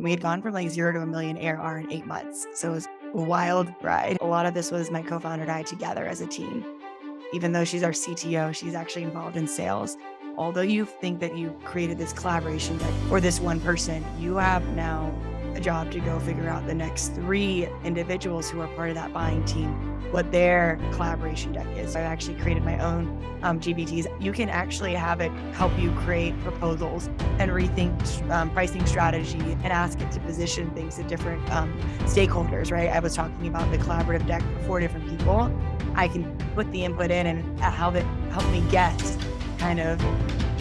We had gone from like 0 to a million ARR in 8 months. So it was a wild ride. A lot of this was my co-founder and I together as a team. Even though she's our CTO, she's actually involved in sales. Although you think that you created this collaboration deck for this one person, you have now a job to go figure out the next three individuals who are part of that buying team, what their collaboration deck is. I actually created my own GPTs. You can actually have it help you create proposals and rethink pricing strategy and ask it to position things to different stakeholders, right? I was talking about the collaborative deck for 4 different people. I can put the input in and have it help me guess kind of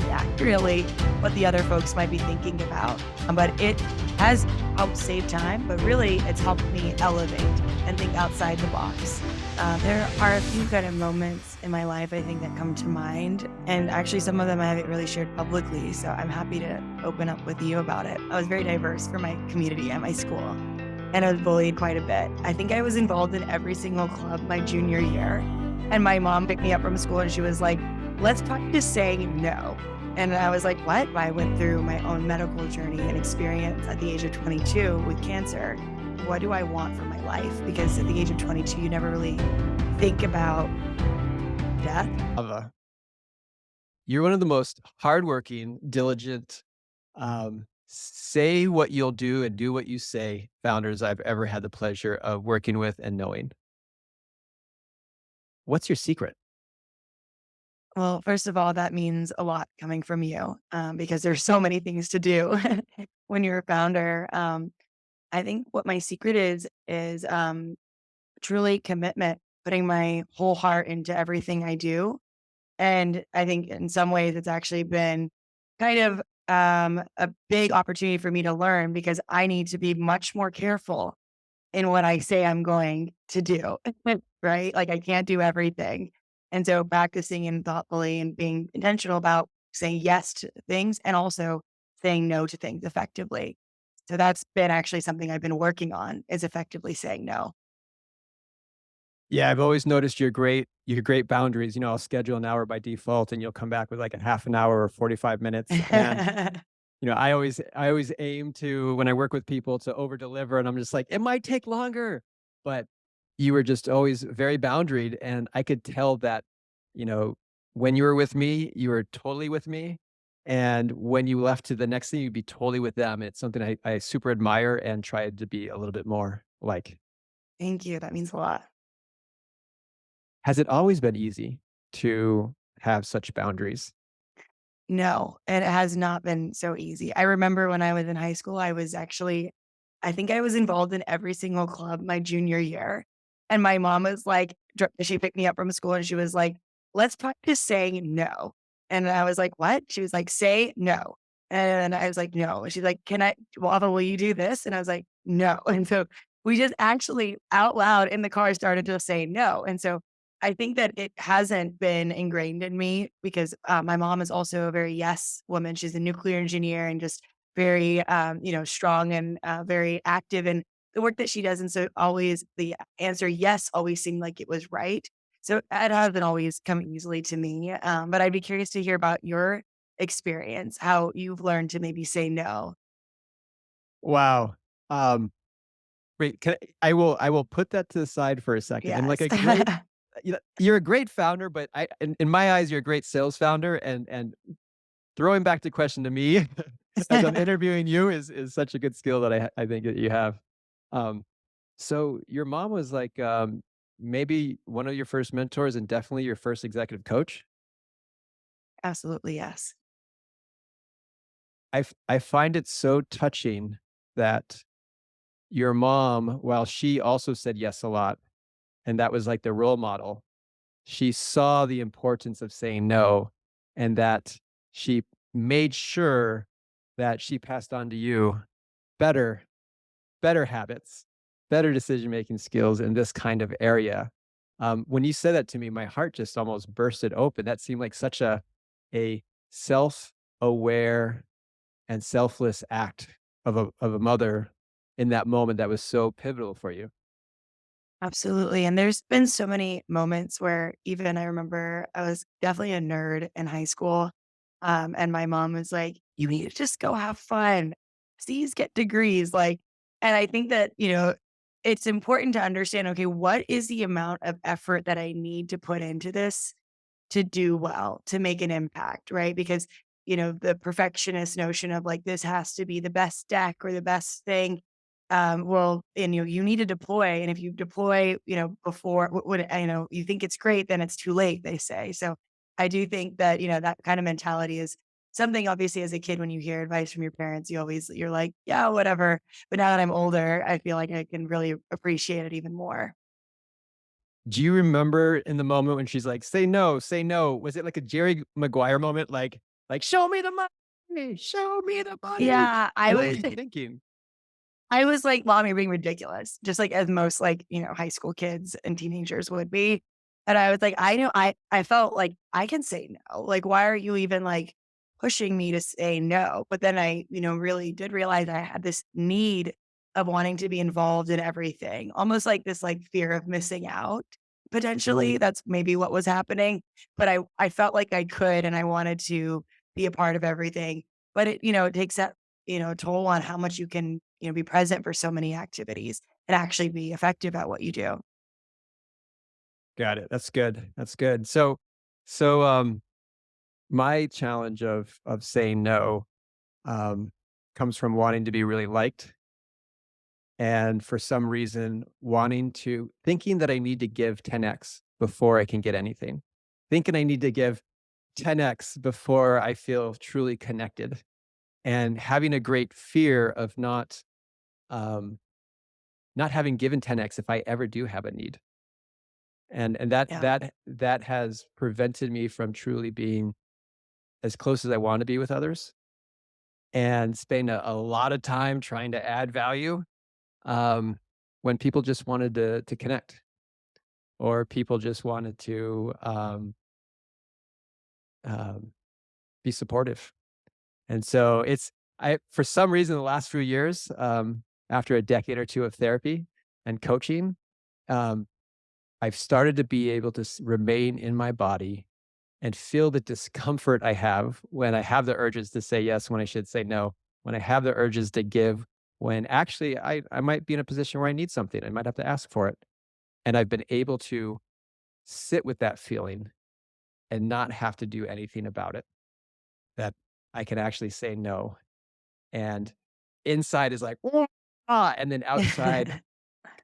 accurately what the other folks might be thinking about. But it has helped save time, but really it's helped me elevate and think outside the box. There are a few kind of moments in my life, I think, that come to mind. And actually, some of them I haven't really shared publicly. So I'm happy to open up with you about it. I was very diverse for my community at my school, and I was bullied quite a bit. I think I was involved in every single club my junior year. And my mom picked me up from school and she was like, let's practice saying no. And I was like, what? I went through my own medical journey and experience at the age of 22 with cancer. What do I want for my life? Because at the age of 22, you never really think about death. Ava, you're one of the most hardworking, diligent, say what you'll do and do what you say founders I've ever had the pleasure of working with and knowing. What's your secret? Well, first of all, that means a lot coming from you because there's so many things to do when you're a founder. I think what my secret is truly commitment, putting my whole heart into everything I do. And I think in some ways it's actually been kind of a big opportunity for me to learn because I need to be much more careful in what I say I'm going to do, right? Like I can't do everything. And so practicing and thoughtfully and being intentional about saying yes to things and also saying no to things effectively. So that's been actually something I've been working on is effectively saying no. Yeah, I've always noticed your great boundaries. I'll schedule an hour by default and you'll come back with like a half an hour or 45 minutes. And, I always aim to, when I work with people, to over deliver. And I'm just like, it might take longer. But you were just always very boundaried. And I could tell that, you know, when you were with me, you were totally with me. And when you left to the next thing, you'd be totally with them. It's something I super admire and try to be a little bit more like. Thank you. That means a lot. Has it always been easy to have such boundaries? No, and it has not been so easy. I remember when I was in high school, I think I was involved in every single club my junior year. And my mom was like, she picked me up from school and she was like, let's practice saying no. And I was like, what? She was like, say no. And I was like, no. And she's like, Wava, will you do this? And I was like, no. And so we just actually out loud in the car started to say no. And so I think that it hasn't been ingrained in me because my mom is also a very yes woman. She's a nuclear engineer and just very, strong and very active in the work that she does. And so always the answer yes always seemed like it was right. So it hasn't always come easily to me. But I'd be curious to hear about your experience, how you've learned to maybe say no. Wow. Um, Wait, I will put that to the side for a second. And like Yes. a great you're a great founder, but in my eyes, you're a great sales founder. And throwing back the question to me as I'm interviewing you is such a good skill that I think that you have. Um, so your mom was like, maybe one of your first mentors and definitely your first executive coach? Absolutely. Yes. I find it so touching that your mom, while she also said yes a lot, and that was like the role model, she saw the importance of saying no, and that she made sure that she passed on to you better better habits, better decision-making skills in this kind of area. When you said that to me, my heart just almost bursted open. That seemed like such a self-aware and selfless act of a mother in that moment that was so pivotal for you. Absolutely. And there's been so many moments where even I remember I was definitely a nerd in high school. And my mom was like, you need to just go have fun. C's get degrees, like, and I think that, it's important to understand, okay, what is the amount of effort that I need to put into this to do well, to make an impact, right? Because, the perfectionist notion of like, this has to be the best deck or the best thing. Well, and you need to deploy. And if you deploy, before when, you think it's great, then it's too late, they say. So I do think that, that kind of mentality is something obviously as a kid, when you hear advice from your parents, you're like, yeah, whatever. But now that I'm older, I feel like I can really appreciate it even more. Do you remember in the moment when she's like, "Say no, say no." Was it like a Jerry Maguire moment? Like, "Show me the money, show me the money." Yeah, And what was you thinking? I was like, "Mom, you're being ridiculous," just like as most like, high school kids and teenagers would be. And I was like, I know I felt like I can say no. Like, why are you even like pushing me to say no? But then I, really did realize I had this need of wanting to be involved in everything, almost like this like fear of missing out. Potentially, that's maybe what was happening. But I felt like I could and I wanted to be a part of everything. But it takes that toll on how much you can, be present for so many activities and actually be effective at what you do. Got it. That's good. That's good. So, my challenge of saying no, um, comes from wanting to be really liked, and for some reason, thinking that I need to give 10x before I can get anything. Thinking I need to give 10x before I feel truly connected, and having a great fear of um, not having given 10x if I ever do have a need. And Yeah, that has prevented me from truly being as close as I want to be with others, and spend a lot of time trying to add value, um, when people just wanted to connect, or people just wanted to, um, be supportive. And so for some reason, the last few years, after a decade or two of therapy and coaching, um, I've started to be able to remain in my body and feel the discomfort I have when I have the urges to say yes when I should say no, when I have the urges to give when actually I might be in a position where I need something. I might have to ask for it. And I've been able to sit with that feeling and not have to do anything about it, that I can actually say no. And inside is like, "Wah," and then outside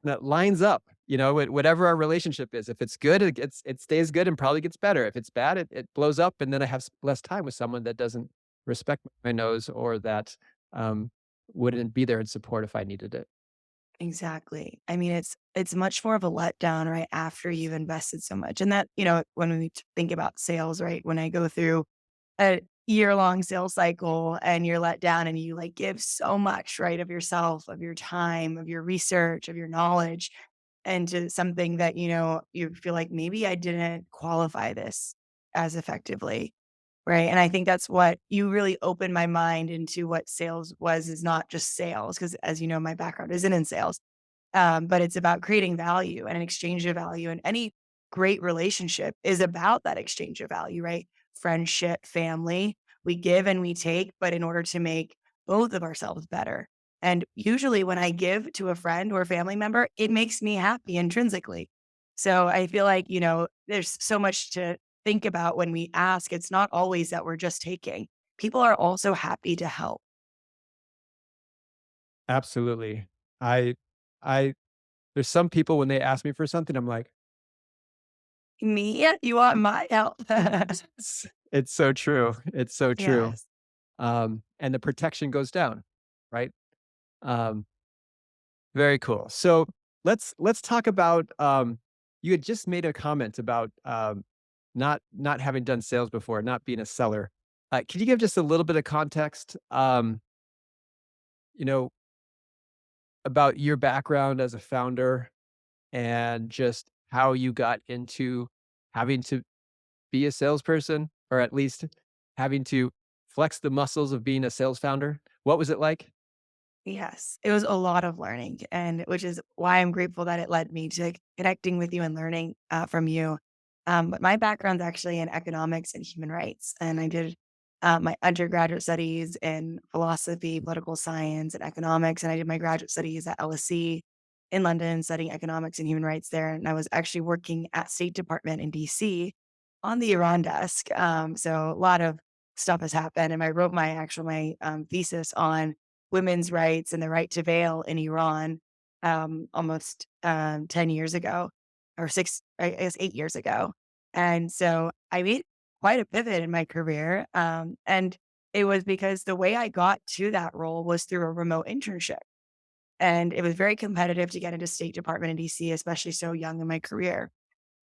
that lines up, whatever our relationship is. If it's good, it stays good and probably gets better. If it's bad, it blows up, and then I have less time with someone that doesn't respect my nose, or that um, wouldn't be there in support if I needed it. exactly. I mean, it's much more of a letdown right after you've invested so much. And that, when we think about sales, right? When I go through a year-long sales cycle and you're let down and you like give so much, right, of yourself, of your time, of your research, of your knowledge into something that, you feel like maybe I didn't qualify this as effectively. Right. And I think that's what you really opened my mind into what sales was, is not just sales. Cause as you know, my background isn't in sales, but it's about creating value and an exchange of value. And any great relationship is about that exchange of value, right? Friendship, family, we give and we take, but in order to make both of ourselves better. And usually when I give to a friend or a family member, it makes me happy intrinsically. So I feel like, there's so much to think about when we ask. It's not always that we're just taking. People are also happy to help. Absolutely. I, I, there's some people when they ask me for something, I'm like, Me? Yeah, you want my help? it's so true. It's so true. Yes. And the protection goes down, right? Um, Very cool. So let's talk about, you had just made a comment about, not having done sales before, not being a seller. Can you give just a little bit of context, you know, about your background as a founder, and just how you got into having to be a salesperson, or at least having to flex the muscles of being a sales founder? What was it like? Yes, it was a lot of learning, and which is why I'm grateful that it led me to connecting with you and learning from you. But my background's actually in economics and human rights, and I did my undergraduate studies in philosophy, political science, and economics, and I did my graduate studies at LSE in London, studying economics and human rights there. And I was actually working at State Department in DC on the Iran desk. So a lot of stuff has happened, and I wrote my thesis on women's rights and the right to veil in Iran almost 10 years ago, or six, I guess 8 years ago. And so I made quite a pivot in my career. And it was because the way I got to that role was through a remote internship. And it was very competitive to get into State Department in DC, especially so young in my career.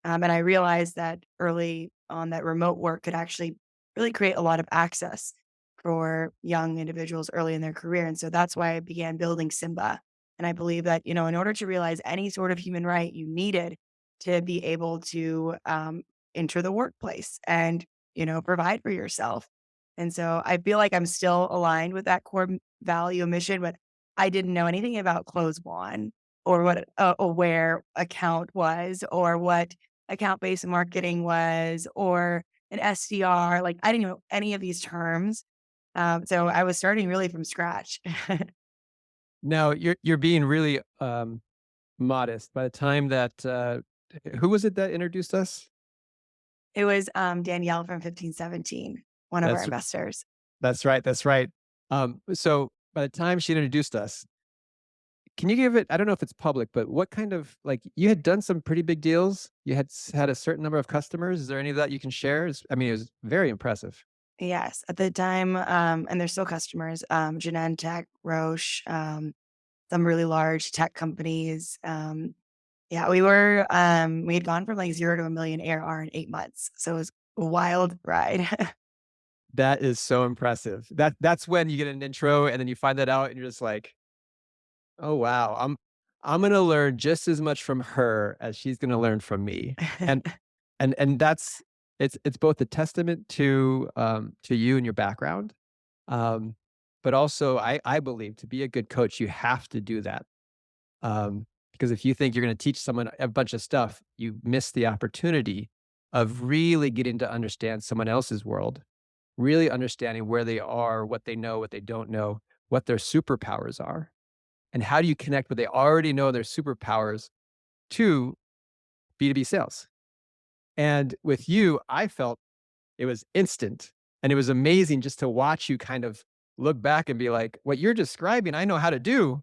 And I realized that early on that remote work could actually really create a lot of access for young individuals early in their career. And so that's why I began building Symba. And I believe that, in order to realize any sort of human right, you needed to be able to enter the workplace and, provide for yourself. And so I feel like I'm still aligned with that core value and mission, but I didn't know anything about close one or what a aware account was or what account-based marketing was or an SDR, like, I didn't know any of these terms. So I was starting really from scratch. Now you're being really, modest. By the time that, who was it that introduced us? It was, Danielle from 1517, one of our That's investors. that's right, that's right. So by the time she introduced us, can you give it, I don't know if it's public, but what kind of, like, you had done some pretty big deals? You had a certain number of customers. Is there any of that you can share? I mean, it was very impressive. Yes, at the time, and they're still customers, Genentech, Roche, some really large tech companies. Yeah, we had gone from, like, 0 to 1,000,000 ARR in 8 months, so it was a wild ride. That is so impressive. That's when you get an intro and then you find that out and you're just like, "Oh, wow. I'm gonna learn just as much from her as she's gonna learn from me." And that's, it's both a testament to you and your background, um, but also I believe to be a good coach, you have to do that. Because if you think you're gonna teach someone a bunch of stuff, you miss the opportunity of really getting to understand someone else's world, really understanding where they are, what they know, what they don't know, what their superpowers are, and how do you connect what they already know their superpowers to B2B sales. And with you, I felt it was instant, and it was amazing just to watch you kind of look back and be like, "What you're describing, I know how to do."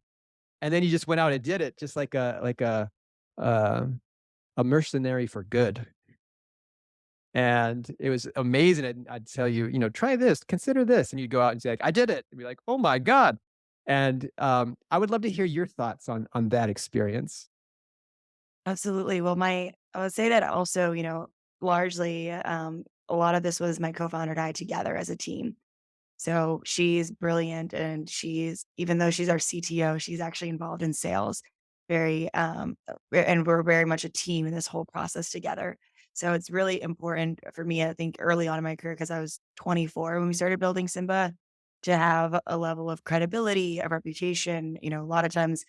And then you just went out and did it just like um, a mercenary for good. And it was amazing. I'd tell you, "Try this, consider this." And you'd go out and say, like, "I did it." And be like, "Oh my God." And I would love to hear your thoughts on that experience. Absolutely. Well, I would say that also, largely, a lot of this was my co-founder and I together as a team. So she's brilliant and even though she's our CTO, she's actually involved in sales very, and we're very much a team in this whole process together. So it's really important for me, I think early on in my career, because I was 24 when we started building Simba, to have a level of credibility, a reputation. A lot of times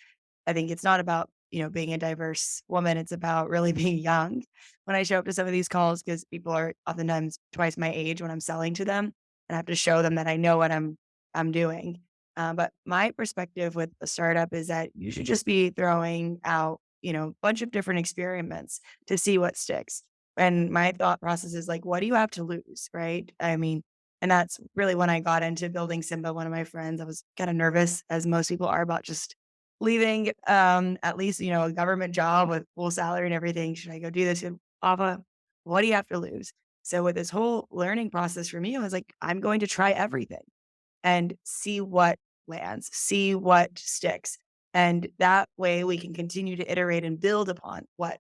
I think it's not about, being a diverse woman. It's about really being young when I show up to some of these calls because people are oftentimes twice my age when I'm selling to them, and I have to show them that I know what I'm doing. But my perspective with a startup is that you should just be throwing out, a bunch of different experiments to see what sticks. And my thought process is like, what do you have to lose, right? I mean, and that's really when I got into building Simba. One of my friends, I was kind of nervous, as most people are, about just leaving, at least, a government job with full salary and everything. Should I go do this? And Ava, what do you have to lose? So with this whole learning process for me, I was like, I'm going to try everything and see what lands, see what sticks. And that way we can continue to iterate and build upon what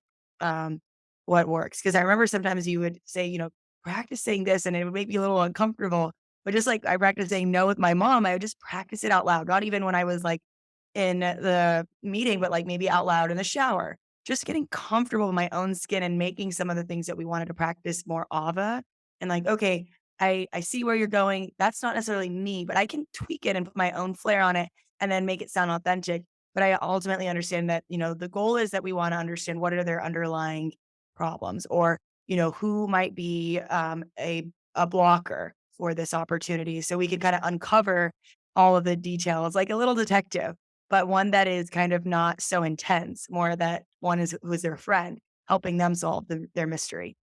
works. Cause I remember sometimes you would say, practice saying this and it would make me a little uncomfortable. But just like I practiced saying no with my mom, I would just practice it out loud, not even when I was like in the meeting, but like maybe out loud in the shower. Just getting comfortable with my own skin and making some of the things that we wanted to practice more Ava. And like, okay, I see where you're going. That's not necessarily me, but I can tweak it and put my own flair on it and then make it sound authentic. But I ultimately understand that, the goal is that we want to understand what are their underlying problems or, who might be a blocker for this opportunity. So we could kind of uncover all of the details like a little detective, but one that is kind of not so intense, more that one is who is their friend, helping them solve their mystery.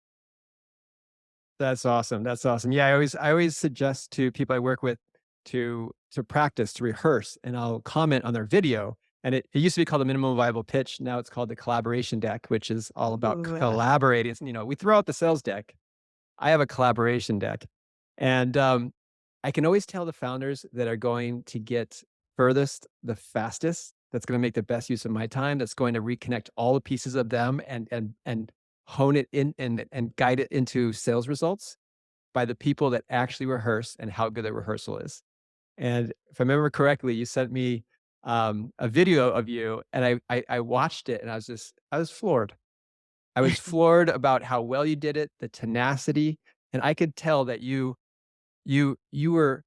That's awesome. That's awesome. Yeah, I always suggest to people I work with to practice, to rehearse, and I'll comment on their video. And it used to be called the minimum viable pitch. Now it's called the collaboration deck, which is all about Ooh, collaborating. We throw out the sales deck. I have a collaboration deck. And I can always tell the founders that are going to get furthest the fastest, that's going to make the best use of my time, that's going to reconnect all the pieces of them and hone it in and guide it into sales results by the people that actually rehearse and how good the rehearsal is. And if I remember correctly, you sent me a video of you, and I watched it, and I was floored. I was floored about how well you did it, the tenacity, and I could tell that you were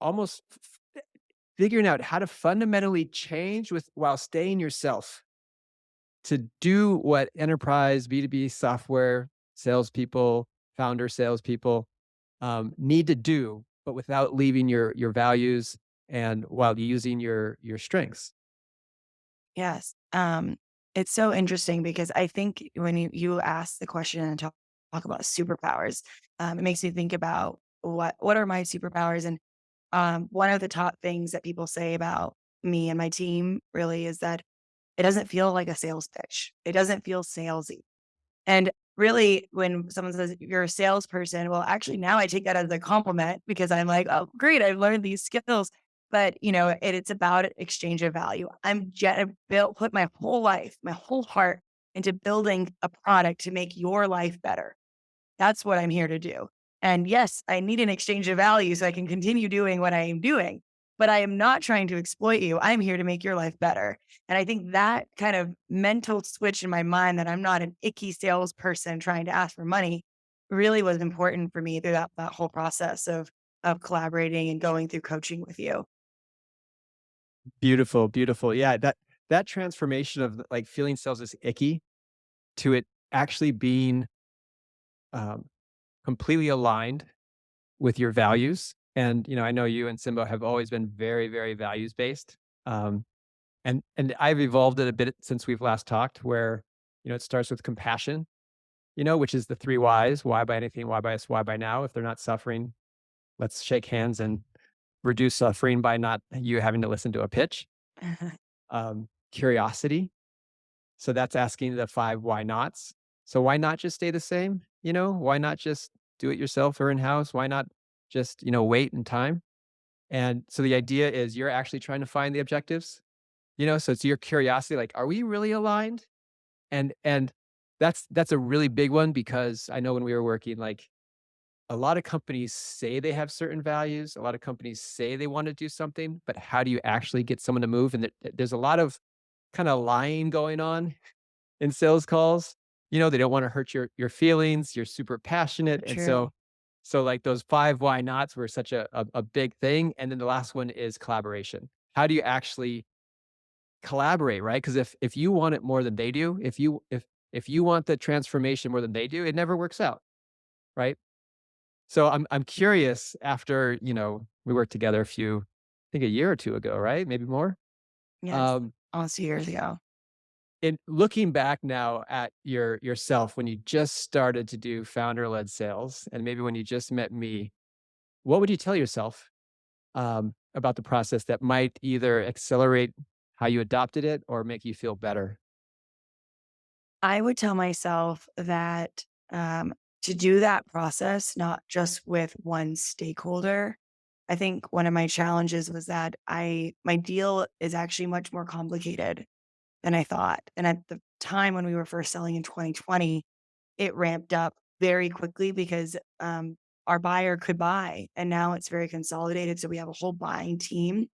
almost figuring out how to fundamentally change with while staying yourself to do what enterprise B2B software salespeople, founder salespeople need to do, but without leaving your values and while using your strengths. yes. It's so interesting because I think when you ask the question and talk about superpowers, it makes me think about what are my superpowers. And one of the top things that people say about me and my team really is that it doesn't feel like a sales pitch. It doesn't feel salesy. And really, when someone says you're a salesperson, well, actually, now I take that as a compliment because I'm like, oh, great, I've learned these skills. But it's about exchange of value. I've put my whole life, my whole heart into building a product to make your life better. That's what I'm here to do. And yes, I need an exchange of value so I can continue doing what I am doing, but I am not trying to exploit you. I'm here to make your life better. And I think that kind of mental switch in my mind that I'm not an icky salesperson trying to ask for money really was important for me through that whole process of collaborating and going through coaching with you. Beautiful, beautiful. Yeah, that transformation of like feeling sales as icky to it actually being um, completely aligned with your values. And I know you and Simba have always been very, very values based. Um, and I've evolved it a bit since we've last talked, where it starts with compassion, which is the three whys: why buy anything, why buy us, why buy now. If they're not suffering, let's shake hands and reduce suffering by not you having to listen to a pitch. Curiosity. So that's asking the five why nots. So why not just stay the same? Why not just do it yourself or in house? Why not just, wait and time? And so the idea is you're actually trying to find the objectives, so it's your curiosity, like, are we really aligned? And that's a really big one because I know when we were working, like a lot of companies say they have certain values, a lot of companies say they want to do something, but how do you actually get someone to move? And there's a lot of kind of lying going on in sales calls. They don't want to hurt your feelings. You're super passionate. And True. so like those five why nots were such a big thing. And then the last one is collaboration. How do you actually collaborate, right? Because if you want it more than they do, if you want the transformation more than they do, it never works out, right? So I'm curious after, we worked together I think a year or two ago, right? Maybe more. Yes. Um, Almost 2 years ago. in looking back now at yourself when you just started to do founder-led sales and maybe when you just met me, what would you tell yourself about the process that might either accelerate how you adopted it or make you feel better? I would tell myself that to do that process, not just with one stakeholder. I think one of my challenges was that my deal is actually much more complicated than I thought. And at the time when we were first selling in 2020, it ramped up very quickly because our buyer could buy, and now it's very consolidated. So we have a whole buying team.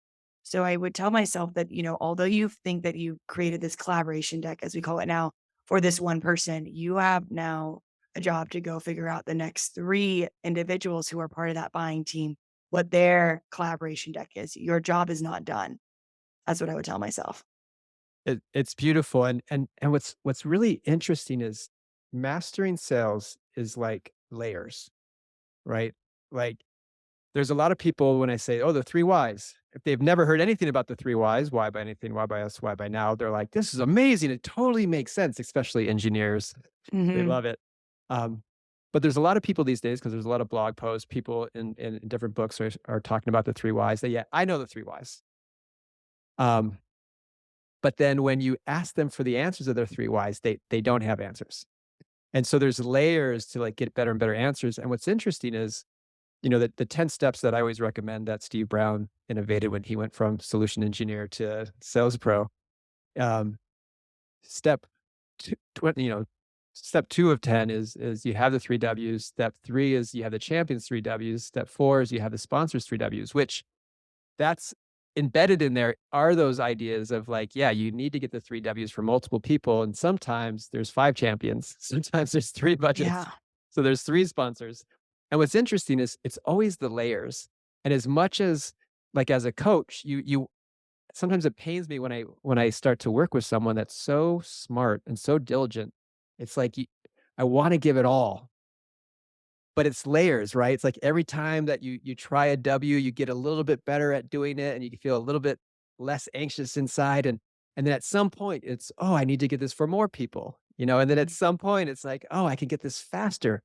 So I would tell myself that, although you think that you created this collaboration deck, as we call it now, for this one person, you have now a job to go figure out the next three individuals who are part of that buying team, what their collaboration deck is. Your job is not done. That's what I would tell myself. It's beautiful, and what's really interesting is mastering sales is like layers, right? Like, there's a lot of people when I say, "Oh, the 3 whys." If they've never heard anything about the 3 whys, why by anything, why by us, why by now, they're like, "This is amazing. It totally makes sense," especially engineers. They Mhm. love it. Um, but there's a lot of people these days because there's a lot of blog posts, people in different books are talking about the 3 whys. That, yeah, I know the 3 whys. Um, but then when you ask them for the answers of their 3 whys, they don't have answers. And so there's layers to, like, get better and better answers. And what's interesting is, the 10 steps that I always recommend that Steve Brown innovated when he went from solution engineer to sales pro. Um, step two, step 2 of 10 is you have the 3 W's. Step 3 is you have the champions 3 W's. Step 4 is you have the sponsors 3 W's, which that's embedded in there are those ideas of like, yeah, you need to get the 3 W's for multiple people. And sometimes there's 5 champions, sometimes there's 3 budgets. Yeah. So there's 3 sponsors. And what's interesting is it's always the layers. And as much as like as a coach, you sometimes it pains me when I start to work with someone that's so smart and so diligent. It's like I want to give it all, but it's layers, right? It's like every time that you try a W, you get a little bit better at doing it and you feel a little bit less anxious inside. And then at some point it's, oh, I need to get this for more people, and then at Mhm. some point it's like, oh, I can get this faster.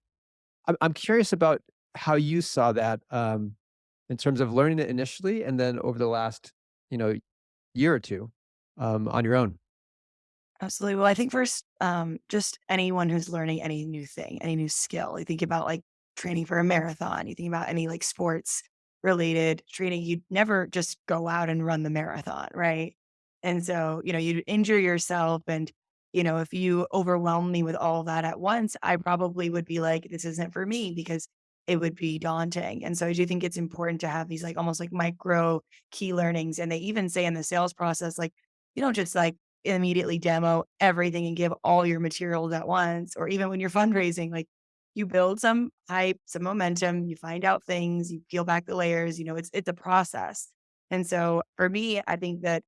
I'm curious about how you saw that in terms of learning it initially and then over the last, you know, year or two on your own. Absolutely. Well, I think first, just anyone who's learning any new thing, any new skill, you think about like training for a marathon, you think about any like sports related training, you'd never just go out and run the marathon, right? And so, you'd injure yourself. And, if you overwhelm me with all of that at once, I probably would be like, this isn't for me because it would be daunting. And so I do think it's important to have these like almost like micro key learnings. And they even say in the sales process, like, you don't just like immediately demo everything and give all your materials at once, or even when you're fundraising, like you build some hype, some momentum, you find out things, you peel back the layers, it's a process. And so for me, I think that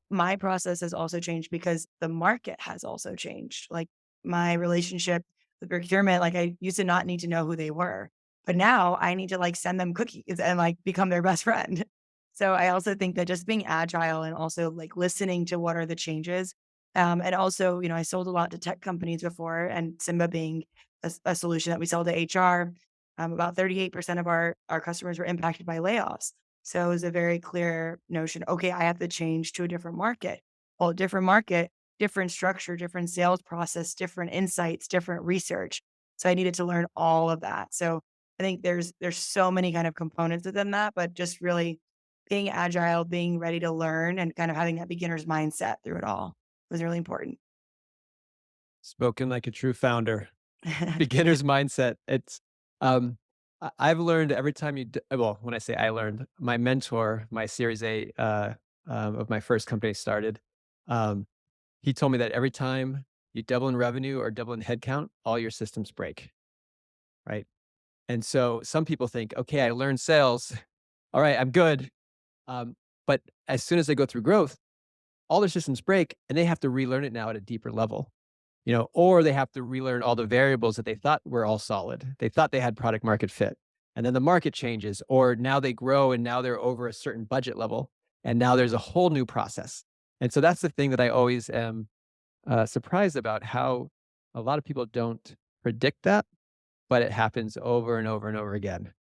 my process has also changed because the market has also changed. Like my relationship with procurement, like I used to not need to know who they were, but now I need to like send them cookies and like become their best friend. So I also think that just being agile and also like listening to what are the changes. And also, I sold a lot to tech companies before, and Symba being a solution that we sell to HR, about 38% of our customers were impacted by layoffs. So it was a very clear notion. Okay, I have to change to a different market. Well, different market, different structure, different sales process, different insights, different research. So I needed to learn all of that. So I think there's so many kind of components within that, but just really being agile, being ready to learn, and kind of having that beginner's mindset through it all was really important. Spoken like a true founder. Beginner's mindset. It's, I've learned every time well, when I say I learned, my mentor, my Series A, of my first company started, um, he told me that every time you double in revenue or double in headcount, all your systems break, right? And so some people think, okay, I learned sales. All right, I'm good. But as soon as they go through growth, all their systems break and they have to relearn it now at a deeper level, or they have to relearn all the variables that they thought were all solid. They thought they had product market fit. And then the market changes, or now they grow and now they're over a certain budget level. And now there's a whole new process. And so that's the thing that I always am surprised about how a lot of people don't predict that, but it happens over and over and over again.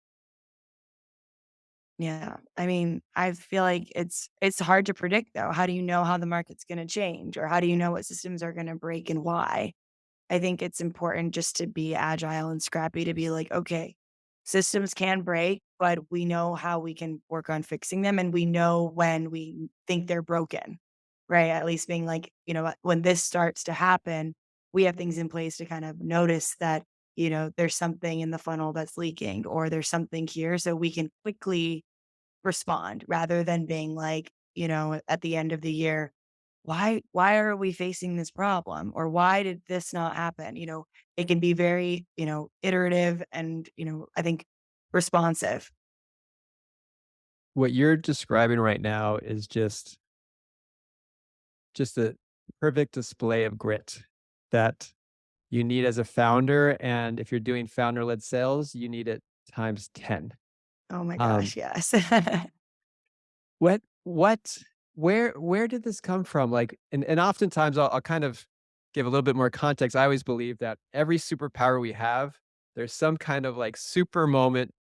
Yeah. I mean, I feel like it's hard to predict though. How do you know how the market's going to change, or how do you know what systems are going to break and why? I think it's important just to be agile and scrappy, to be like, okay, systems can break, but we know how we can work on fixing them, and we know when we think they're broken, right? At least being like, when this starts to happen, we have things in place to kind of notice that, there's something in the funnel that's leaking, or there's something here. So we can quickly respond rather than being like, at the end of the year, why are we facing this problem, or why did this not happen? It can be very, iterative and, I think responsive. What you're describing right now is just a perfect display of grit that you need as a founder. And if you're doing founder led sales, you need it times 10. Oh my Um, gosh, yes. what where did this come from? Like, and oftentimes I'll kind of give a little bit more context. I always believe that every superpower we have, there's some kind of like super moment,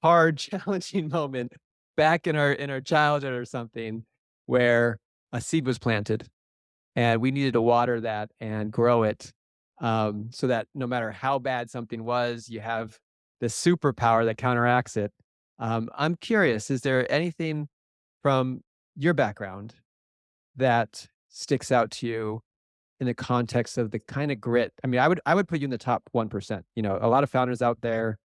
hard, challenging moment back in our childhood or something where a seed was planted and we needed to water that and grow it, so that no matter how bad something was, you have this superpower that counteracts it. I'm curious, is there anything from your background that sticks out to you in the context of the kind of grit? I mean, I would put you in the top 1%. You know, a lot of founders out there,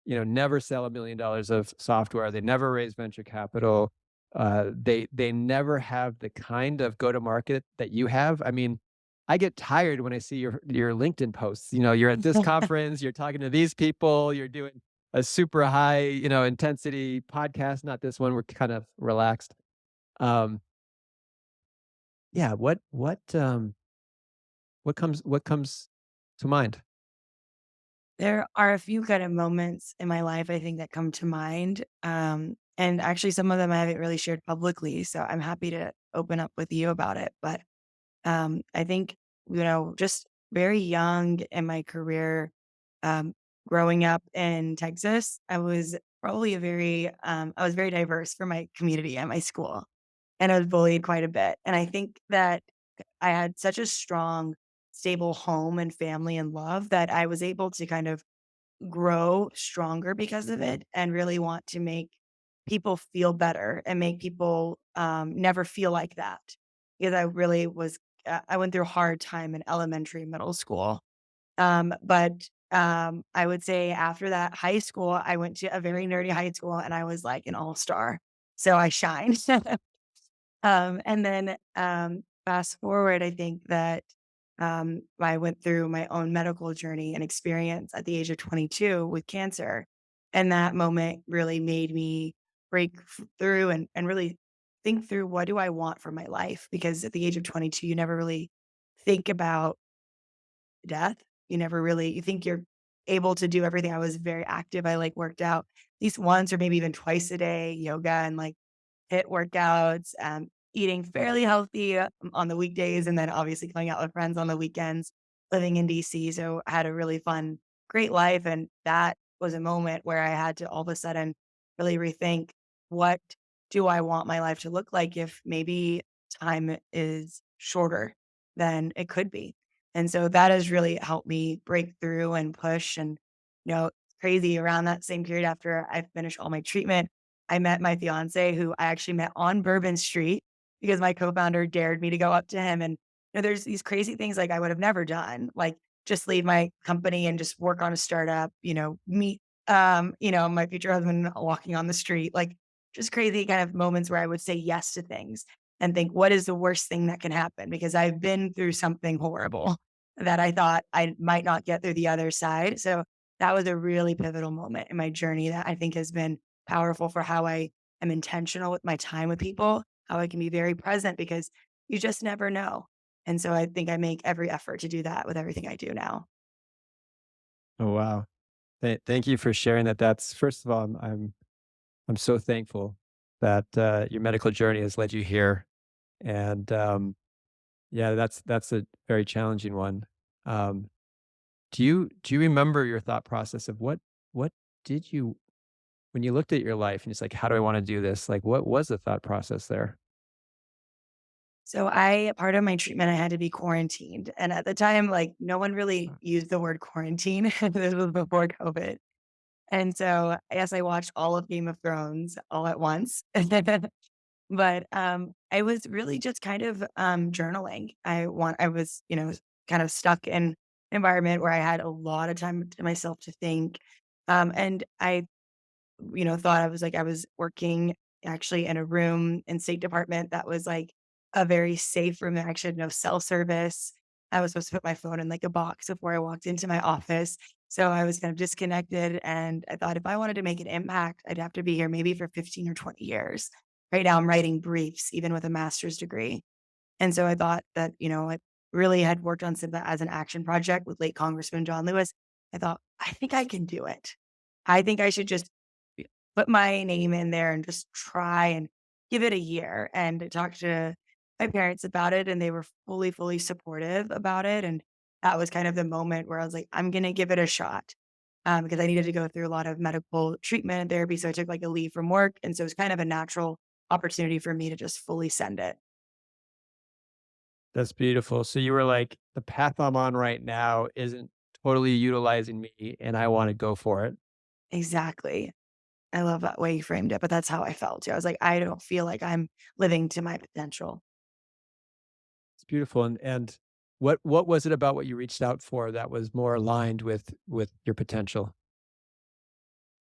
you know, never sell $1 million of software. They never raise venture capital. They never have the kind of go to market that you have. I mean, I get tired when I see your LinkedIn posts. You know, you're at this conference, you're talking to these people, you're doing a super high, you know, intensity podcast. Not this one. We're kind of relaxed. Um, yeah. What comes to mind? There are a few kind of moments in my life, I think, that come to mind. And actually, some of them I haven't really shared publicly. So I'm happy to open up with you about it. But I think, just very young in my career, um, growing up in Texas, I was probably I was very diverse for my community at my school. And I was bullied quite a bit. And I think that I had such a strong, stable home and family and love that I was able to kind of grow stronger because of it and really want to make people feel better and make people never feel like that. Because I really was, I went through a hard time in elementary and middle school. But I would say after that, high school, I went to a very nerdy high school and I was like an all star. So I shined. And then fast forward, I think that I went through my own medical journey and experience at the age of 22 with cancer. And that moment really made me through and really think through what do I want for my life? Because at the age of 22, you never really think about death. You never really, you think you're able to do everything. I was very active. I like worked out at least once or maybe even twice a day, yoga and like hit workouts, eating fairly healthy on the weekdays, and then obviously going out with friends on the weekends, living in DC. So I had a really fun, great life. And that was a moment where I had to all of a sudden really rethink what do I want my life to look like if maybe time is shorter than it could be. And so that has really helped me break through and push. And, crazy around that same period after I finished all my treatment, I met my fiancé who I actually met on Bourbon Street because my co-founder dared me to go up to him. And there's these crazy things like I would have never done, like just leave my company and just work on a startup, meet my future husband walking on the street, like just crazy kind of moments where I would say yes to things and think, what is the worst thing that can happen? Because I've been through something horrible that I thought I might not get through the other side. So that was a really pivotal moment in my journey that I think has been powerful for how I am intentional with my time with people, how I can be very present because you just never know. And so I think I make every effort to do that with everything I do now. Oh wow. Thank you for sharing that. That's first of all, I'm so thankful that your medical journey has led you here, and yeah, that's a very challenging one. Um, do you remember your thought process of what did you when you looked at your life and it's like, how do I want to do this? Like, what was the thought process there? So part of my treatment, I had to be quarantined. And at the time, like no one really used the word quarantine. This was before COVID. And so I guess I watched all of Game of Thrones all at once. But I was really just kind of journaling. I was, kind of stuck in an environment where I had a lot of time to myself to think. And I thought I was working actually in a room in State Department that was like a very safe room. There actually had no cell service. I was supposed to put my phone in like a box before I walked into my office. So I was kind of disconnected. And I thought if I wanted to make an impact, I'd have to be here maybe for 15 or 20 years. Right now, I'm writing briefs, even with a master's degree. And so I thought that, I really had worked on Symba as an action project with late Congressman John Lewis. I thought, I think I can do it. I think I should just put my name in there and just try and give it a year. And I talked to my parents about it, and they were fully, fully supportive about it. And that was kind of the moment where I was like, I'm going to give it a shot. Because I needed to go through a lot of medical treatment and therapy. So I took like a leave from work. And so it was kind of a natural opportunity for me to just fully send it. That's beautiful. So you were like, the path I'm on right now isn't totally utilizing me and I want to go for it. Exactly. I love that way you framed it, but that's how I felt too. I was like, I don't feel like I'm living to my potential. It's beautiful. And what was it about what you reached out for that was more aligned with your potential?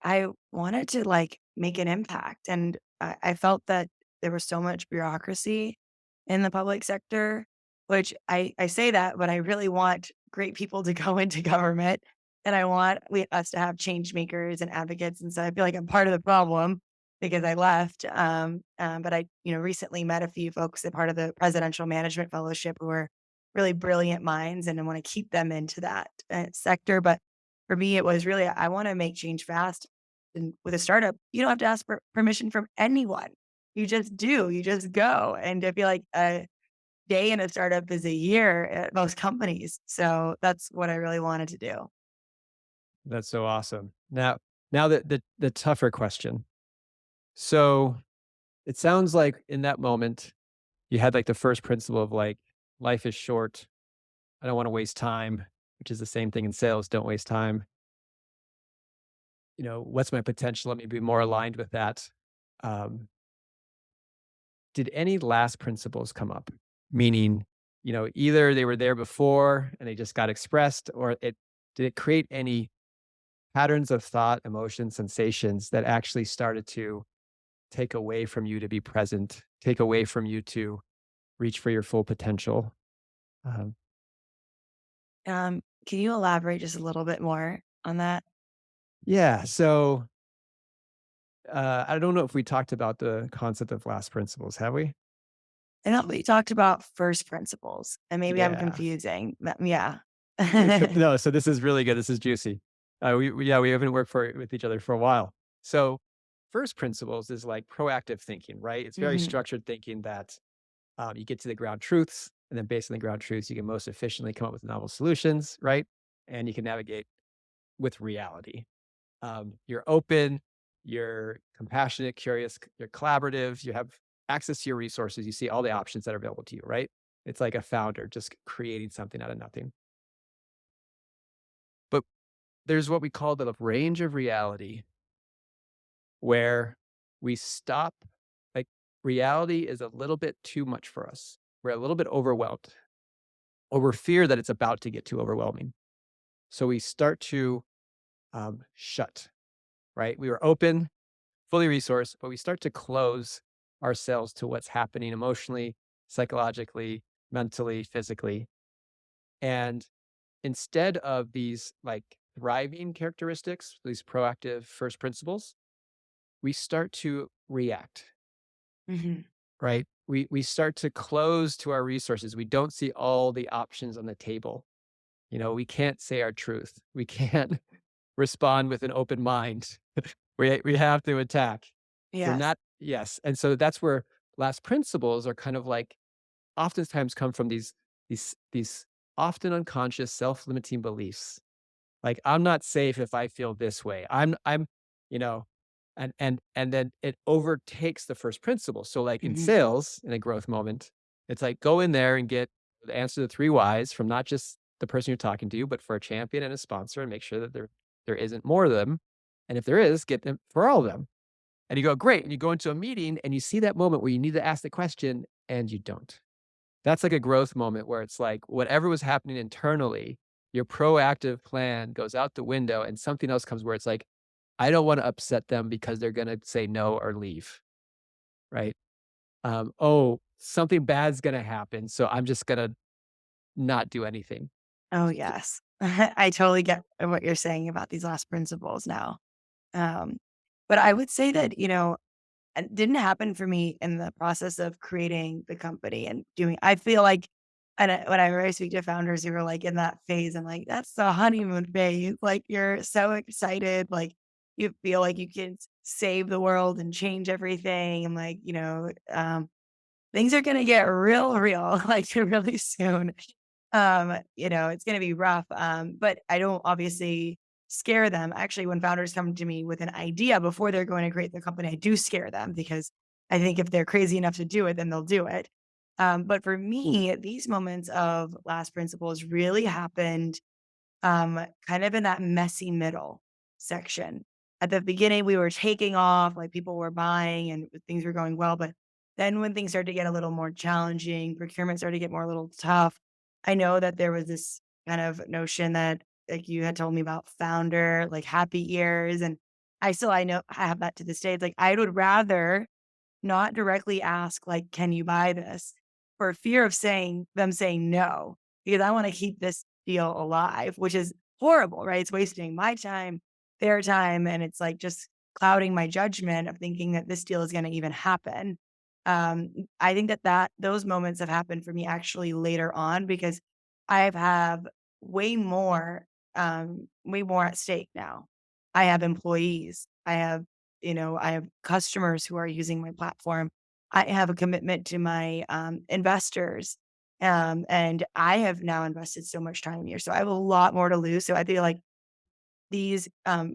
I wanted to like make an impact. And I felt that there was so much bureaucracy in the public sector, which I say that, but I really want great people to go into government. And I want us to have change makers and advocates. And so I feel like I'm part of the problem because I left. But I, recently met a few folks that part of the Presidential Management Fellowship who are really brilliant minds, and I want to keep them into that sector. But for me, it was really, I want to make change fast. And with a startup, you don't have to ask for permission from anyone. You just do, you just go. And I feel like a day in a startup is a year at most companies. So that's what I really wanted to do. That's so awesome. Now the tougher question. So it sounds like in that moment you had like the first principle of like life is short. I don't want to waste time, which is the same thing in sales. Don't waste time. What's my potential? Let me be more aligned with that. Um, did any last principles come up? Meaning, either they were there before and they just got expressed, or it did it create any patterns of thought, emotions, sensations that actually started to take away from you to be present, take away from you to reach for your full potential? Um, Can you elaborate just a little bit more on that? yeah. So I don't know if we talked about the concept of last principles, have we? I know we talked about first principles, and maybe I'm Yeah. confusing. Yeah. No, so this is really good. This is juicy. We haven't worked with each other for a while. So first principles is like proactive thinking, right? It's very Hmm. structured thinking that you get to the ground truths, and then based on the ground truths, you can most efficiently come up with novel solutions, right? And you can navigate with reality. You're open, you're compassionate, curious, you're collaborative, you have access to your resources, you see all the options that are available to you, right? It's like a founder just creating something out of nothing. But there's what we call the range of reality where we stop, like reality is a little bit too much for us. We're a little bit overwhelmed, or we're fear that it's about to get too overwhelming. So we start to shut, right? We were open, fully resourced, but we start to close ourselves to what's happening emotionally, psychologically, mentally, physically. And instead of these like thriving characteristics, these proactive first principles, we start to react, Hmm. right? We start to close to our resources. We don't see all the options on the table. We can't say our truth. We can't respond with an open mind. We have to attack. We're Yes. not yes, and so that's where last principles are kind of like oftentimes come from these often unconscious self-limiting beliefs. Like, I'm not safe if I feel this way. I'm, you know, and then it overtakes the first principle. So like in Hmm. sales, in a growth moment, it's like go in there and get the answer to the three whys from not just the person you're talking to, but for a champion and a sponsor and make sure that there isn't more of them. And if there is, get them for all of them. And you go, great. And you go into a meeting and you see that moment where you need to ask the question and you don't. That's like a growth moment where it's like whatever was happening internally, your proactive plan goes out the window and something else comes where it's like, I don't want to upset them because they're going to say no or leave. Right. Oh, something bad's going to happen. So I'm just going to not do anything. Oh, S- yes. I totally get what you're saying about these last principles now. Um, but I would say that, it didn't happen for me in the process of creating the company and doing I feel like whenever I speak to founders who are like in that phase, I'm like, that's the honeymoon phase. Like you're so excited. Like you feel like you can save the world and change everything. And like, things are going to get real, like really soon. It's going to be rough. But I don't obviously scare them. Actually, when founders come to me with an idea before they're going to create the company, I do scare them because I think if they're crazy enough to do it, then they'll do it. But for me, these moments of last principles really happened kind of in that messy middle section. At the beginning, we were taking off, like people were buying and things were going well. But then when things started to get a little more challenging, procurement started to get more a little tough. I know that there was this kind of notion that like you had told me about founder, like happy ears. And I know I have that to this day. It's like I would rather not directly ask like, "Can you buy this?" for fear of saying no, because I wanna keep this deal alive, which is horrible, right? It's wasting my time, their time, and it's, like, just clouding my judgment of thinking that this deal is gonna even happen. I think that those moments have happened for me actually later on because I've have way more at stake now. I have employees. I have customers who are using my platform. I have a commitment to my investors. And I have now invested so much time here. So I have a lot more to lose. So I feel like these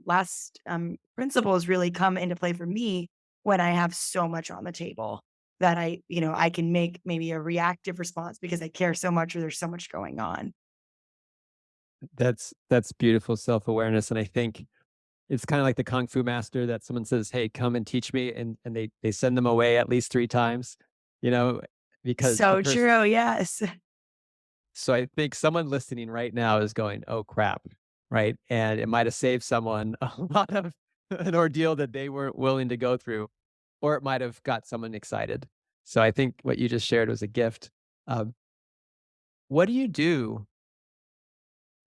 last principles really come into play for me when I have so much on the table that I can make maybe a reactive response because I care so much or there's so much going on. That's beautiful self-awareness, and I think it's kinda like the kung fu master that someone says, "Hey, come and teach me," and they send them away at least 3 times, you know, because the So person. true. Yes. So I think someone listening right now is going, "Oh, crap," right? And it might have saved someone a lot of an ordeal that they weren't willing to go through, or it might have got someone excited. So I think what you just shared was a gift. Um, what do you do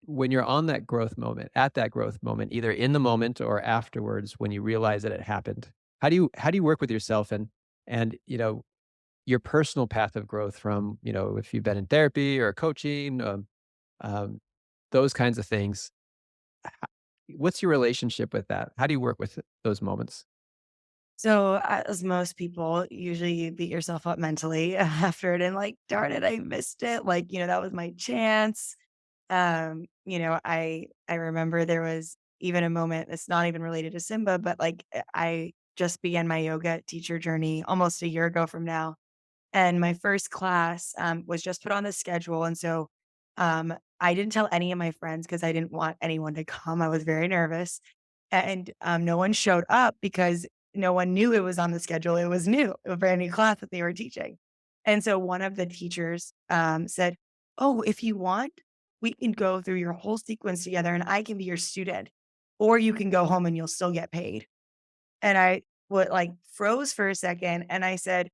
when you're on that growth moment, at that growth moment, either in the moment or afterwards when you realize that it happened? How do you work with yourself and your personal path of growth from, if you've been in therapy or coaching, um, those kinds of things. What's your relationship with that? How do you work with those moments? So, as most people, usually you beat yourself up mentally after it and like, darn it, I missed it. Like, that was my chance. I remember there was even a moment that's not even related to Simba, but like I just began my yoga teacher journey almost a year ago from now. And my first class was just put on the schedule. And so I didn't tell any of my friends because I didn't want anyone to come. I was very nervous. And no one showed up because no one knew it was on the schedule. It was new, a brand new class that they were teaching. And so one of the teachers said, "Oh, if you want, we can go through your whole sequence together and I can be your student, or you can go home and you'll still get paid." And I would like froze for a second and I said,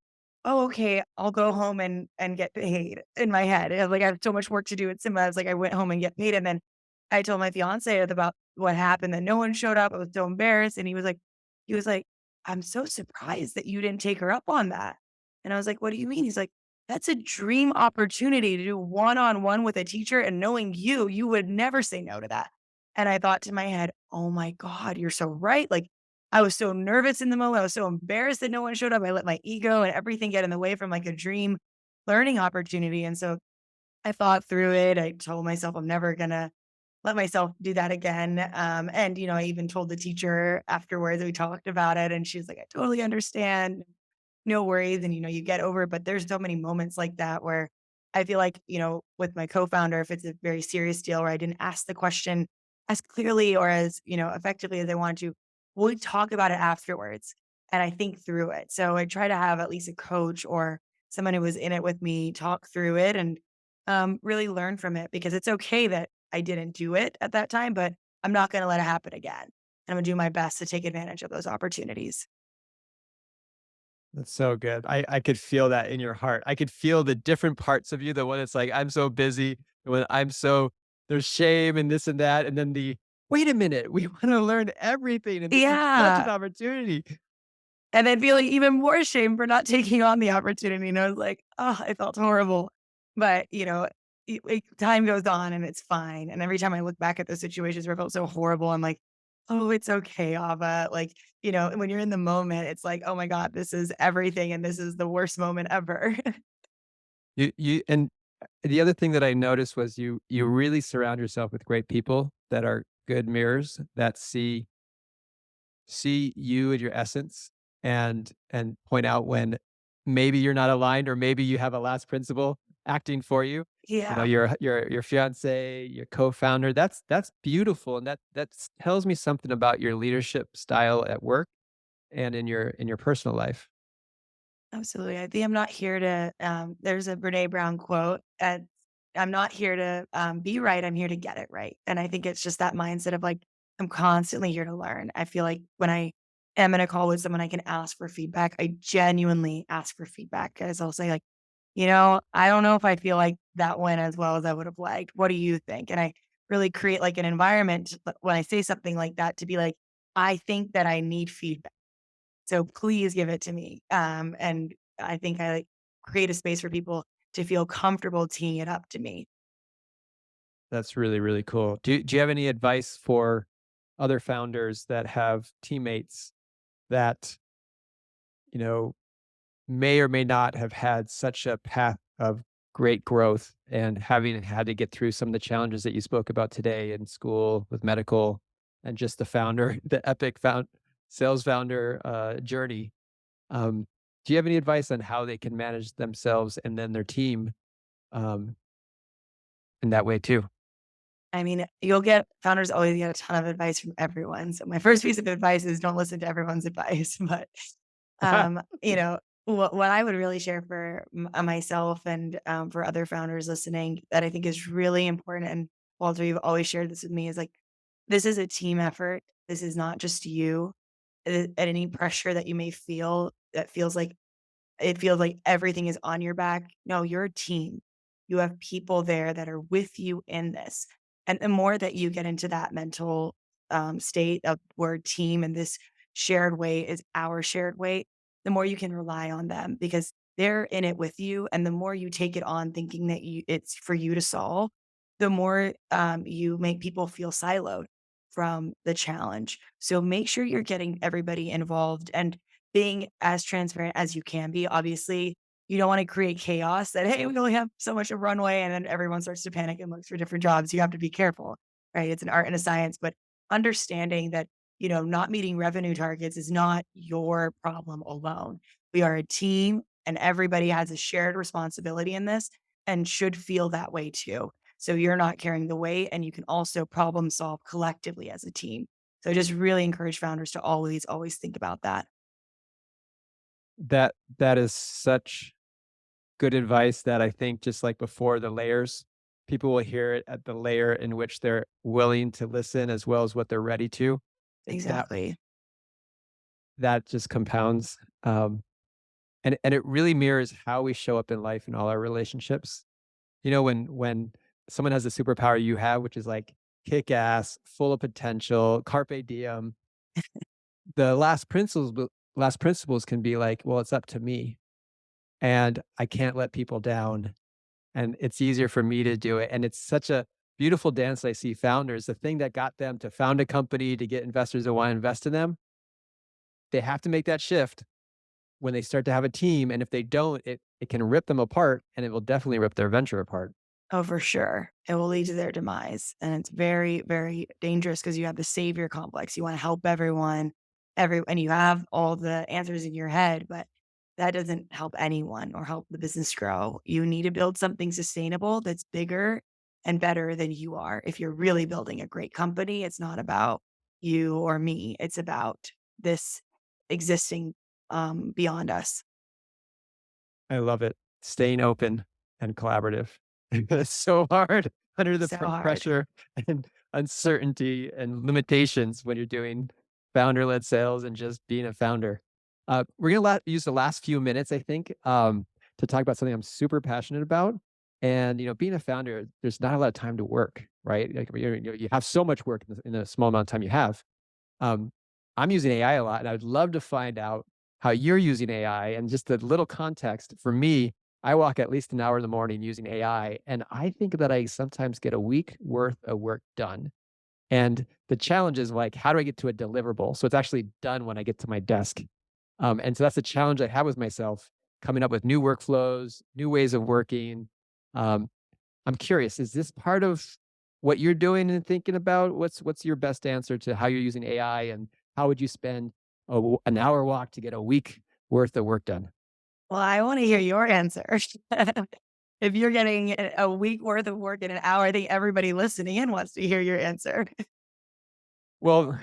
"Oh, okay, I'll go home and get paid," in my head. I was like, I have so much work to do at Simba. I was like, I went home and get paid. And then I told my fiance about what happened, that no one showed up. I was so embarrassed. And he was like, "I'm so surprised that you didn't take her up on that." And I was like, "What do you mean?" He's like, "That's a dream opportunity to do one-on-one with a teacher. And knowing you would never say no to that." And I thought to my head, "Oh my God, you're so right." Like I was so nervous in the moment. I was so embarrassed that no one showed up. I let my ego and everything get in the way from like a dream learning opportunity. And so I thought through it. I told myself I'm never gonna let myself do that again. And I even told the teacher afterwards, we talked about it, and she's like, "I totally understand. No worries." And you get over it. But there's so many moments like that where I feel like, with my co-founder, if it's a very serious deal where I didn't ask the question as clearly or as, effectively as I wanted to, we talk about it afterwards and I think through it. So I try to have at least a coach or someone who was in it with me talk through it and really learn from it because it's okay that I didn't do it at that time, but I'm not going to let it happen again. And I'm going to do my best to take advantage of those opportunities. That's so good. I could feel that in your heart. I could feel the different parts of you, the one that's like, "I'm so busy," the one I'm so there's shame and this and that, and then the, "Wait a minute, we wanna learn everything, and this is such an Yeah. opportunity." And then feeling even more shame for not taking on the opportunity. And I was like, oh, I felt horrible. But, time goes on and it's fine. And every time I look back at those situations where I felt so horrible, I'm like, Oh, it's okay, Ava. Like, when you're in the moment, it's like, oh my God, this is everything. And this is the worst moment ever. And the other thing that I noticed was you really surround yourself with great people that are good mirrors that see you and your essence and point out when maybe you're not aligned or maybe you have a last principle acting for you. You know, Yeah. your fiance, your co-founder. That's beautiful, and that tells me something about your leadership style at work and in your personal life. Absolutely. I think I'm not here to, there's a Brene Brown quote, I'm not here to be right. I'm here to get it right. And I think it's just that mindset of like, I'm constantly here to learn. I feel like when I am in a call with someone, I can ask for feedback. I genuinely ask for feedback because I'll say, like, I don't know if I feel like that went as well as I would have liked. What do you think? And I really create like an environment when I say something like that to be like, I think that I need feedback, so please give it to me. And I think I like create a space for people to feel comfortable teeing it up to me. That's really, really cool. Do you have any advice for other founders that have teammates that, you know, may or may not have had such a path of great growth and having had to get through some of the challenges that you spoke about today in school with medical and just the founder, the epic sales founder journey. Um, do you have any advice on how they can manage themselves and then their team um, in that way too? I mean, founders always get a ton of advice from everyone. So my first piece of advice is don't listen to everyone's advice. But what I would really share for myself and for other founders listening that I think is really important, and Walter, you've always shared this with me, is like this is a team effort. This is not just you. At any pressure that you may feel that feels like everything is on your back. No, you're a team. You have people there that are with you in this. And the more that you get into that mental state of where team and this shared way is our shared way, the more you can rely on them because they're in it with you. And the more you take it on thinking that it's for you to solve, the more you make people feel siloed from the challenge. So make sure you're getting everybody involved and being as transparent as you can be. Obviously, you don't want to create chaos that, hey, we only have so much of runway, and then everyone starts to panic and looks for different jobs. You have to be careful, right? It's an art and a science, but understanding that, not meeting revenue targets is not your problem alone. We are a team and everybody has a shared responsibility in this and should feel that way too. So you're not carrying the weight and you can also problem solve collectively as a team. So just really encourage founders to always, always think about that. That is such good advice that I think just like before the layers, people will hear it at the layer in which they're willing to listen as well as what they're ready to. It, Exactly. that just compounds, and it really mirrors how we show up in life in all our relationships. You know, when someone has a superpower you have, which is like kick ass, full of potential, carpe diem, the last principles can be like, well, it's up to me, and I can't let people down and it's easier for me to do it. And it's such a beautiful dance I see founders. The thing that got them to found a company, to get investors that want to invest in them, they have to make that shift when they start to have a team. And if they don't, it can rip them apart and it will definitely rip their venture apart. Oh, for sure. It will lead to their demise. And it's very, very dangerous because you have the savior complex. You want to help everyone, and you have all the answers in your head, but that doesn't help anyone or help the business grow. You need to build something sustainable that's bigger and better than you are. If you're really building a great company, it's not about you or me. It's about this existing beyond us. I love it. Staying open and collaborative. It's so hard under the So hard. pressure and uncertainty and limitations when you're doing founder led sales and just being a founder. We're going to use the last few minutes, I think, to talk about something I'm super passionate about. And, being a founder, there's not a lot of time to work, right? Like, you have so much work in the small amount of time you have. Um, I'm using AI a lot, and I would love to find out how you're using AI and just a little context. For me, I walk at least an hour in the morning using AI, and I think that I sometimes get a week worth of work done. And the challenge is like, how do I get to a deliverable? So it's actually done when I get to my desk. And so that's the challenge I have with myself, coming up with new workflows, new ways of working. Um, I'm curious, is this part of what you're doing and thinking about? What's your best answer to how you're using AI, and how would you spend an hour walk to get a week worth of work done? Well, I want to hear your answer. If you're getting a week worth of work in an hour, I think everybody listening in wants to hear your answer. Well,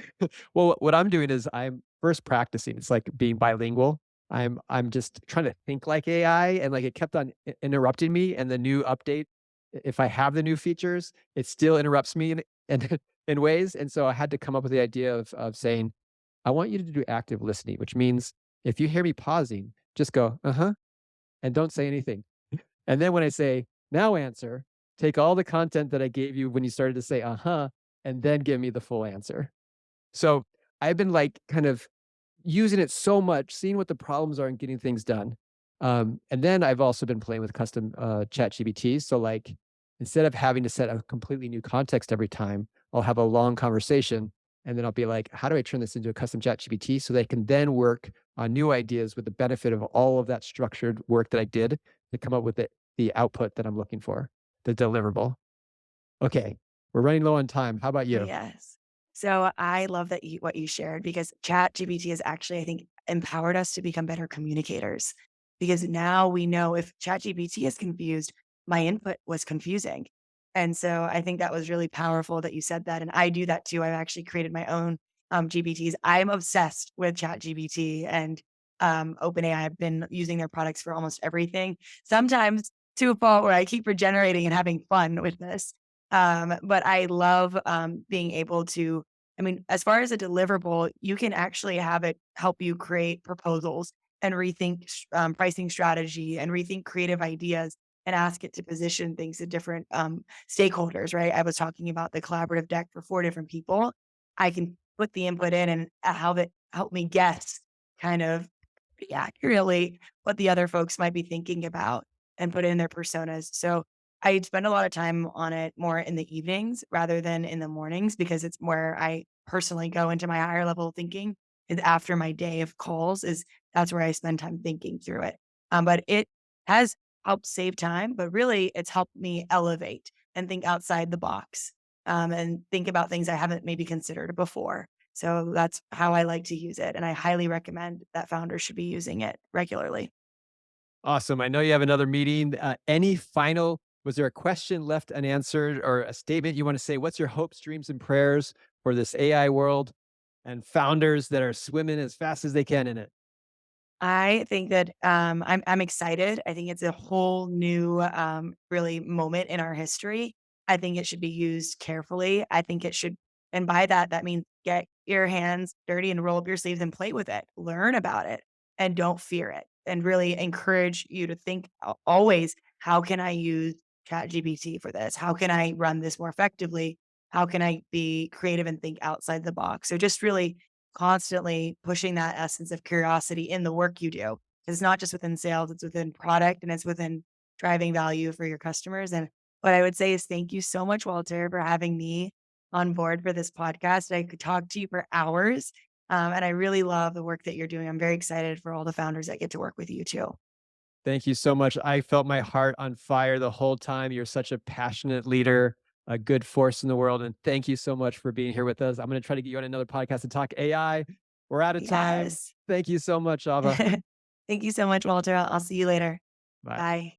well, what I'm doing is I'm first practicing. It's like being bilingual. I'm just trying to think like AI, and like it kept on interrupting me. And the new update, if I have the new features, it still interrupts me in in ways. And so I had to come up with the idea of saying, I want you to do active listening, which means if you hear me pausing, just go, uh-huh, and don't say anything. And then when I say, now answer, take all the content that I gave you when you started to say, uh-huh, and then give me the full answer. So I've been like kind of using it so much, seeing what the problems are and getting things done. And then I've also been playing with custom chat GBTs. So like instead of having to set a completely new context every time, I'll have a long conversation and then I'll be like, how do I turn this into a custom chat GBT so they can then work on new ideas with the benefit of all of that structured work that I did to come up with the output that I'm looking for, the deliverable. Okay. We're running low on time. How about you? Yes. So I love that what you shared because ChatGPT has actually, I think, empowered us to become better communicators. Because now we know if ChatGPT is confused, my input was confusing. And so I think that was really powerful that you said that. And I do that too. I've actually created my own GPTs. I'm obsessed with ChatGPT and OpenAI. I've been using their products for almost everything, sometimes to a fault where I keep regenerating and having fun with this. But I love being able to, I mean, as far as a deliverable, you can actually have it help you create proposals and rethink pricing strategy and rethink creative ideas and ask it to position things to different stakeholders, right? I was talking about the collaborative deck for 4 different people. I can put the input in and have it help me guess kind of pretty accurately what the other folks might be thinking about and put in their personas. So I spend a lot of time on it more in the evenings rather than in the mornings because it's where I personally go into my higher level thinking is after my day of calls is that's where I spend time thinking through it. But it has helped save time, but really it's helped me elevate and think outside the box and think about things I haven't maybe considered before. So that's how I like to use it. And I highly recommend that founders should be using it regularly. Awesome. I know you have another meeting. Any final, was there a question left unanswered or a statement you want to say? What's your hopes, dreams, and prayers for this AI world and founders that are swimming as fast as they can in it? I think that I'm excited. I think it's a whole new really moment in our history. I think it should be used carefully. I think it should, and by that that means get your hands dirty and roll up your sleeves and play with it. Learn about it and don't fear it. And really encourage you to think always, how can I use ChatGPT for this? How can I run this more effectively? How can I be creative and think outside the box? So just really constantly pushing that essence of curiosity in the work you do. It's not just within sales, it's within product and it's within driving value for your customers. And what I would say is thank you so much, Walter, for having me on board for this podcast. I could talk to you for hours. And I really love the work that you're doing. I'm very excited for all the founders that get to work with you too. Thank you so much. I felt my heart on fire the whole time. You're such a passionate leader, a good force in the world. And thank you so much for being here with us. I'm going to try to get you on another podcast to talk AI. We're out of time. Yes. Thank you so much, Ava. Thank you so much, Walter. I'll see you later. Bye. Bye.